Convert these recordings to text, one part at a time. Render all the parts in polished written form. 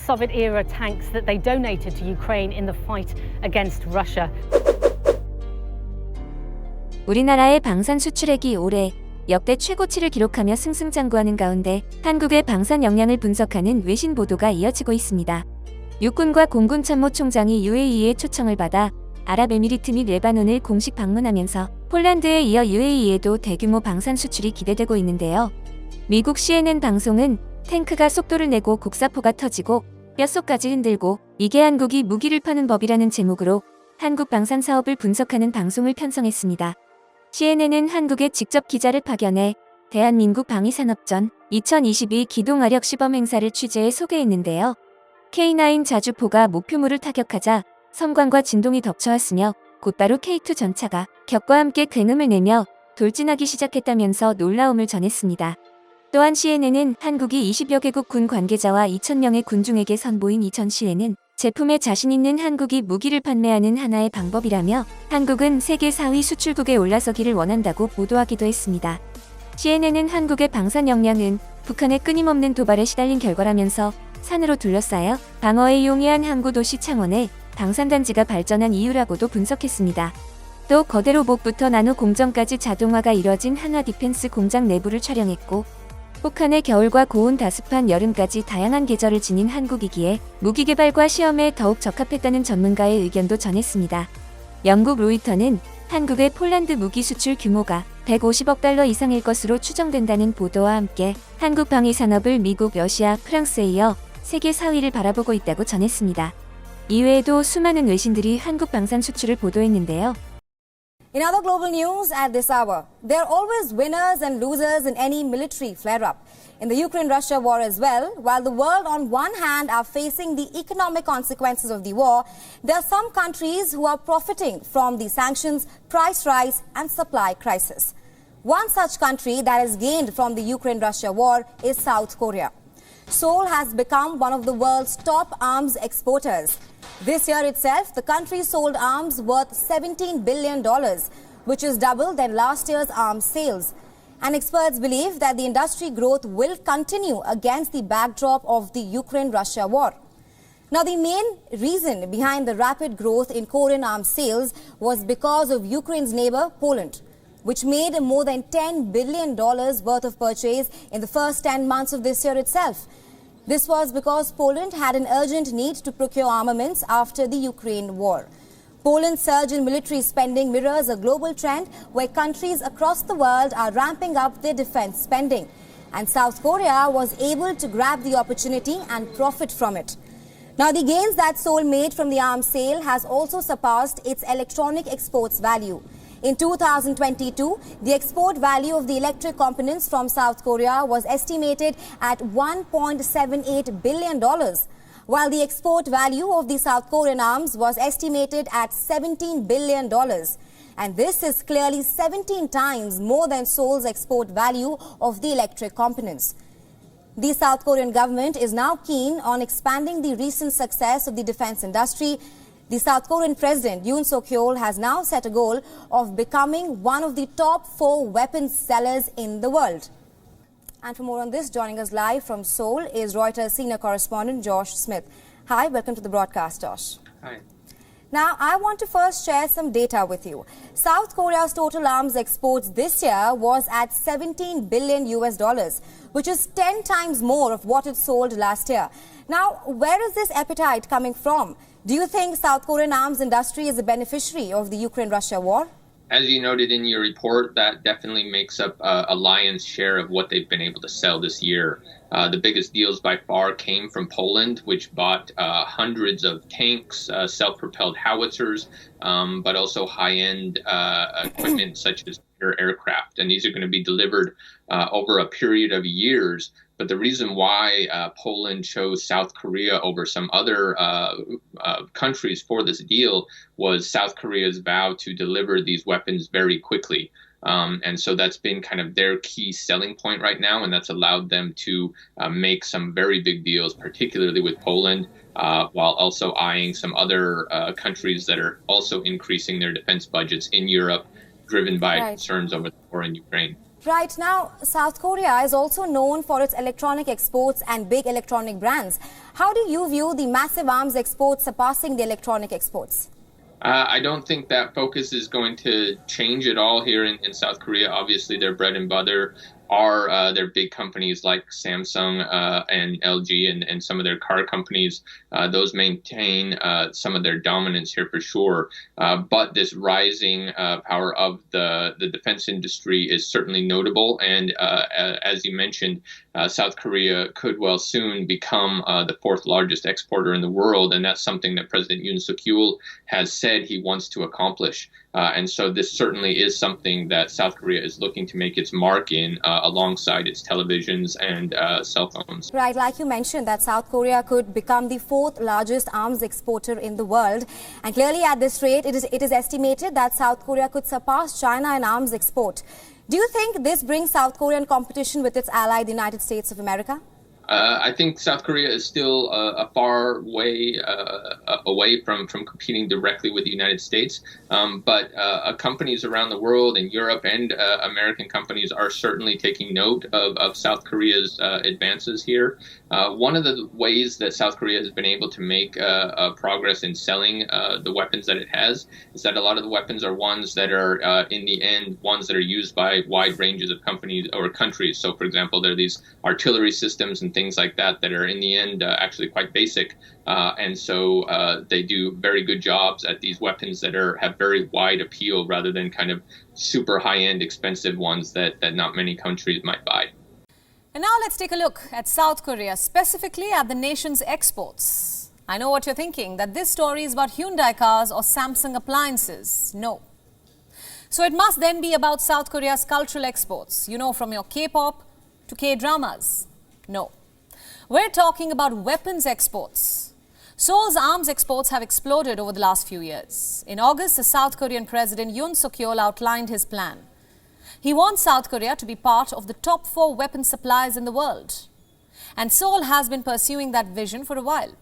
Soviet-era tanks that they donated to Ukraine in the fight against Russia. 우리나라의 방산 수출액이 올해 역대 최고치를 기록하며 승승장구하는 가운데 한국의 방산 역량을 분석하는 외신 보도가 이어지고 있습니다. 육군과 공군 참모총장이 UAE의 초청을 받아 아랍에미리트 및 레바논을 공식 방문하면서 폴란드에 이어 UAE에도 대규모 방산 수출이 기대되고 있는데요. 미국 CNN 방송은 탱크가 속도를 내고 곡사포가 터지고 뼛속까지 흔들고 이게 한국이 무기를 파는 법이라는 제목으로 한국 방산 사업을 분석하는 방송을 편성했습니다. CNN은 한국에 직접 기자를 파견해 대한민국 방위산업전 2022 기동화력 시범 행사를 취재해 소개했는데요. K9 자주포가 목표물을 타격하자 섬광과 진동이 덮쳐왔으며 곧바로 K2 전차가 격과 함께 굉음을 내며 돌진하기 시작했다면서 놀라움을 전했습니다. 또한 CNN은 한국이 20여 개국 군 관계자와 2,000명의 군중에게 선보인 이전 시에는 제품에 자신 있는 한국이 무기를 판매하는 하나의 방법이라며 한국은 세계 4위 수출국에 올라서기를 원한다고 보도하기도 했습니다. CNN은 한국의 방산 역량은 북한의 끊임없는 도발에 시달린 결과라면서 산으로 둘러싸여 방어에 용이한 항구 도시 창원에 방산단지가 발전한 이유라고도 분석했습니다. 또 거대 로봇부터 나노 공정까지 자동화가 이뤄진 한화 디펜스 공장 내부를 촬영했고 혹한의 겨울과 고온 다습한 여름까지 다양한 계절을 지닌 한국이기에 무기 개발과 시험에 더욱 적합했다는 전문가의 의견도 전했습니다. 영국 로이터는 한국의 폴란드 무기 수출 규모가 150억 달러 이상일 것으로 추정된다는 보도와 함께 한국 방위 산업을 미국, 러시아, 프랑스에 이어 세계 4위를 바라보고 있다고 전했습니다. 이외에도 수많은 외신들이 한국 방산 수출을 보도했는데요. In other global news at this hour, there are always winners and losers in any military flare-up. In the Ukraine-Russia war as well, while the world on one hand are facing the economic consequences of the war, there are some countries who are profiting from the sanctions, price rise and supply crisis. One such country that has gained from the Ukraine-Russia war is South Korea. Seoul has become one of the world's top arms exporters. This year itself, the country sold arms worth $17 billion, which is double than last year's arms sales. And experts believe that the industry growth will continue against the backdrop of the Ukraine-Russia war. Now, the main reason behind the rapid growth in Korean arms sales was because of Ukraine's neighbor, Poland, which made more than $10 billion worth of purchase in the first 10 months of this year itself. This was because Poland had an urgent need to procure armaments after the Ukraine war. Poland's surge in military spending mirrors a global trend where countries across the world are ramping up their defense spending. And South Korea was able to grab the opportunity and profit from it. Now, the gains that Seoul made from the arms sale has also surpassed its electronic exports value. In 2022, the export value of the electric components from South Korea was estimated at $1.78 billion, while the export value of the South Korean arms was estimated at $17 billion. And this is clearly 17 times more than Seoul's export value of the electric components. The South Korean government is now keen on expanding the recent success of the defense industry. The South Korean President Yoon Suk-yeol has now set a goal of becoming one of the top 4 weapons sellers in the world. And for more on this, joining us live from Seoul is Reuters senior correspondent Josh Smith. Hi, welcome to the broadcast, Josh. Hi. Now, I want to first share some data with you. South Korea's total arms exports this year was at $17 billion, which is 10 times more of what it sold last year. Now, where is this appetite coming from? Do you think South Korean arms industry is a beneficiary of the Ukraine-Russia war? As you noted in your report, that definitely makes up a lion's share of what they've been able to sell this year. The biggest deals by far came from Poland, which bought hundreds of tanks, self-propelled howitzers, but also high-end equipment such as aircraft. And these are going to be delivered over a period of years. But the reason why Poland chose South Korea over some other countries for this deal was South Korea's vow to deliver these weapons very quickly. And so that's been kind of their key selling point right now, and that's allowed them to make some very big deals, particularly with Poland, while also eyeing some other countries that are also increasing their defense budgets in Europe, driven by concerns over the war in Ukraine. Right now, South Korea is also known for its electronic exports and big electronic brands. How do you view the massive arms exports surpassing the electronic exports? I don't think that focus is going to change at all here in South Korea. Obviously, their bread and butter are their big companies like Samsung and LG and some of their car companies. Those maintain some of their dominance here for sure. But this rising power of the defense industry is certainly notable. And as you mentioned, South Korea could well soon become the fourth largest exporter in the world. And that's something that President Yoon Suk-yeol has said he wants to accomplish. And so this certainly is something that South Korea is looking to make its mark in alongside its televisions and cell phones. Right, like you mentioned, that South Korea could become the fourth largest arms exporter in the world. And clearly at this rate, it is estimated that South Korea could surpass China in arms export. Do you think this brings South Korea in competition with its ally, the United States of America? I think South Korea is still a far way away from competing directly with the United States. But companies around the world in Europe and American companies are certainly taking note of South Korea's advances here. One of the ways that South Korea has been able to make progress in selling the weapons that it has is that a lot of the weapons are ones that are, in the end, ones that are used by wide ranges of companies or countries. So, for example, there are these artillery systems and things like that that are, in the end, actually quite basic. And so they do very good jobs at these weapons that have very wide appeal rather than kind of super high-end expensive ones that not many countries might buy. And now let's take a look at South Korea, specifically at the nation's exports. I know what you're thinking, that this story is about Hyundai cars or Samsung appliances. No. So it must then be about South Korea's cultural exports, you know, from your K-pop to K-dramas. No. We're talking about weapons exports. Seoul's arms exports have exploded over the last few years. In August, the South Korean President Yoon Suk-yeol outlined his plan. He wants South Korea to be part of the top 4 weapon suppliers in the world. And Seoul has been pursuing that vision for a while.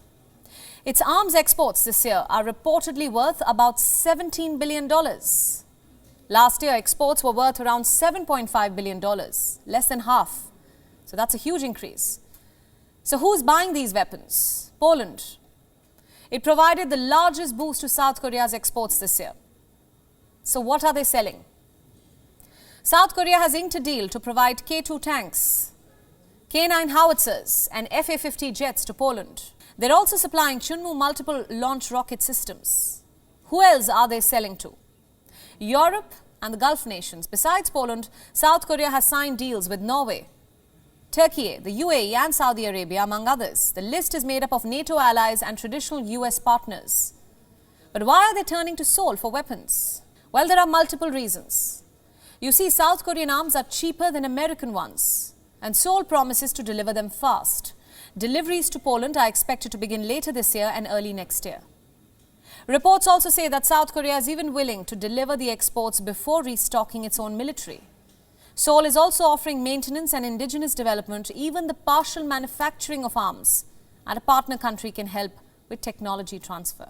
Its arms exports this year are reportedly worth about $17 billion. Last year, exports were worth around $7.5 billion, less than half. So that's a huge increase. So who's buying these weapons? Poland. It provided the largest boost to South Korea's exports this year. So what are they selling? South Korea has inked a deal to provide K2 tanks, K9 howitzers and FA-50 jets to Poland. They're also supplying Chunmoo multiple launch rocket systems. Who else are they selling to? Europe and the Gulf nations. Besides Poland, South Korea has signed deals with Norway, Turkey, the UAE and Saudi Arabia, among others. The list is made up of NATO allies and traditional US partners. But why are they turning to Seoul for weapons? Well, there are multiple reasons. You see, South Korean arms are cheaper than American ones, and Seoul promises to deliver them fast. Deliveries to Poland are expected to begin later this year and early next year. Reports also say that South Korea is even willing to deliver the exports before restocking its own military. Seoul is also offering maintenance and indigenous development. Even the partial manufacturing of arms at a partner country can help with technology transfer.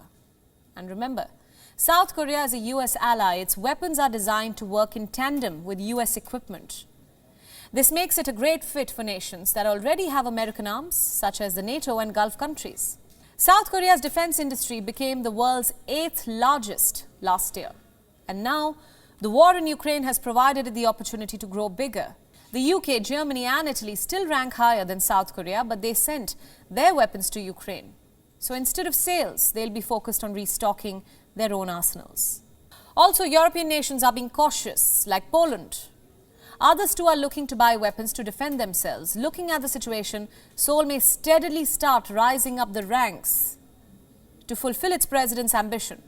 And remember, South Korea is a US ally. Its weapons are designed to work in tandem with US equipment. This makes it a great fit for nations that already have American arms, such as the NATO and Gulf countries. South Korea's defense industry became the world's 8th largest last year. And now, the war in Ukraine has provided it the opportunity to grow bigger. The UK, Germany and Italy still rank higher than South Korea, but they sent their weapons to Ukraine. So instead of sales, they'll be focused on restocking their own arsenals. Also, European nations are being cautious, like Poland. Others too are looking to buy weapons to defend themselves. Looking at the situation, Seoul may steadily start rising up the ranks to fulfill its president's ambition.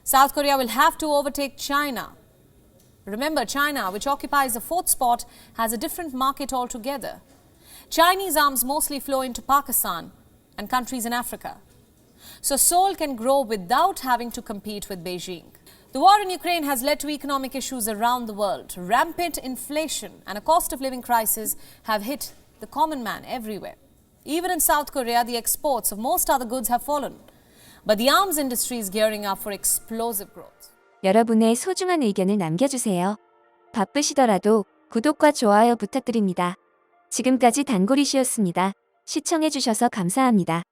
South Korea will have to overtake China. Remember, China, which occupies the 4th spot, has a different market altogether. Chinese arms mostly flow into Pakistan and countries in Africa. So Seoul can grow without having to compete with Beijing. The war in Ukraine has led to economic issues around the world. Rampant inflation and a cost of living crisis have hit the common man everywhere. Even in South Korea, the exports of most other goods have fallen. But the arms industry is gearing up for explosive growth. 여러분의 소중한 의견을 남겨주세요. 바쁘시더라도 구독과 좋아요 부탁드립니다. 지금까지 단골이시였습니다. 시청해주셔서 감사합니다.